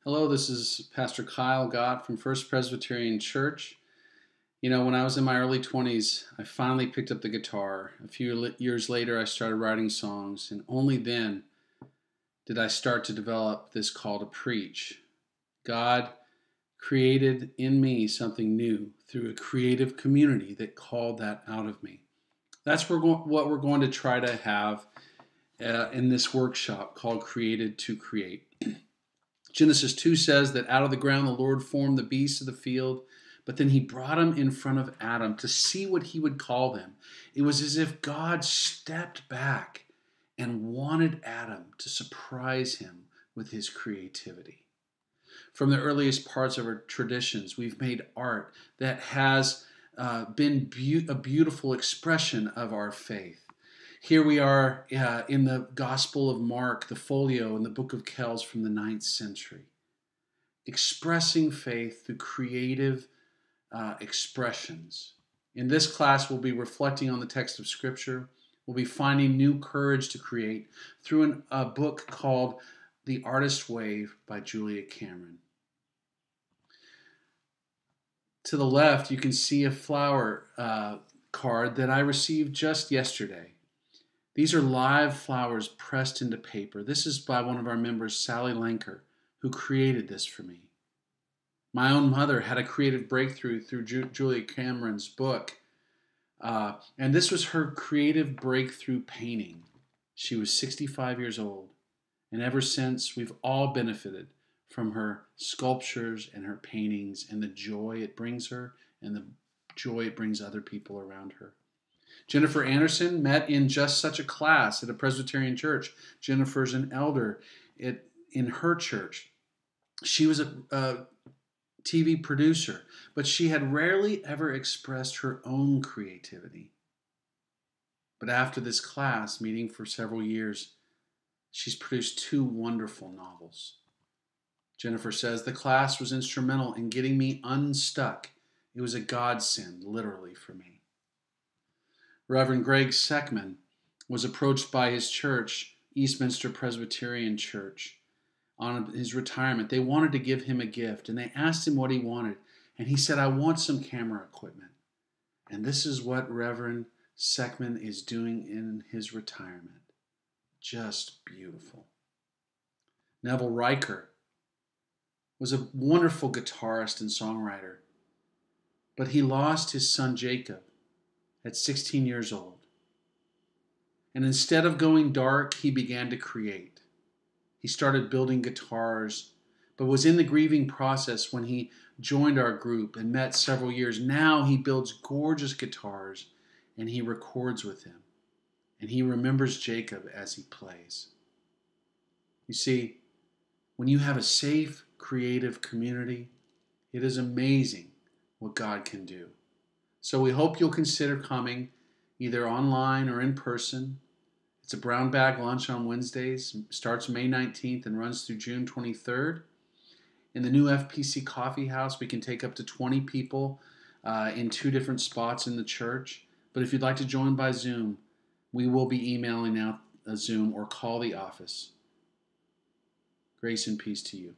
Hello, this is Pastor Kyle Gott from First Presbyterian Church. You know, when I was in my early 20s, I finally picked up the guitar. A few years later, I started writing songs, and only then did I start to develop this call to preach. God created in me something new through a creative community that called that out of me. That's what we're going to try to have in this workshop called Created to Create. Genesis 2 says that out of the ground the Lord formed the beasts of the field, but then he brought them in front of Adam to see what he would call them. It was as if God stepped back and wanted Adam to surprise him with his creativity. From the earliest parts of our traditions, we've made art that has been a beautiful expression of our faith. Here we are in the Gospel of Mark, the folio in the Book of Kells from the 9th century, expressing faith through creative expressions. In this class, we'll be reflecting on the text of Scripture. We'll be finding new courage to create through a book called The Artist's Way by Julia Cameron. To the left, you can see a flower card that I received just yesterday. These are live flowers pressed into paper. This is by one of our members, Sally Lanker, who created this for me. My own mother had a creative breakthrough through Julia Cameron's book, and this was her creative breakthrough painting. She was 65 years old, and ever since, we've all benefited from her sculptures and her paintings and the joy it brings her and the joy it brings other people around her. Jennifer Anderson met in just such a class at a Presbyterian church. Jennifer's an elder in her church. She was a TV producer, but she had rarely ever expressed her own creativity. But after this class, meeting for several years, she's produced 2 wonderful novels. Jennifer says, the class was instrumental in getting me unstuck. It was a godsend, literally, for me. Reverend Greg Seckman was approached by his church, Eastminster Presbyterian Church, on his retirement. They wanted to give him a gift, and they asked him what he wanted. And he said, I want some camera equipment. And this is what Reverend Seckman is doing in his retirement. Just beautiful. Neville Riker was a wonderful guitarist and songwriter, but he lost his son Jacob at 16 years old. And instead of going dark, he began to create. He started building guitars, but was in the grieving process when he joined our group and met several years. Now he builds gorgeous guitars and he records with him. And he remembers Jacob as he plays. You see, when you have a safe, creative community, it is amazing what God can do. So we hope you'll consider coming either online or in person. It's a brown bag lunch on Wednesdays, starts May 19th and runs through June 23rd. In the new FPC Coffee House, we can take up to 20 people in 2 different spots in the church. But if you'd like to join by Zoom, we will be emailing out a Zoom or call the office. Grace and peace to you.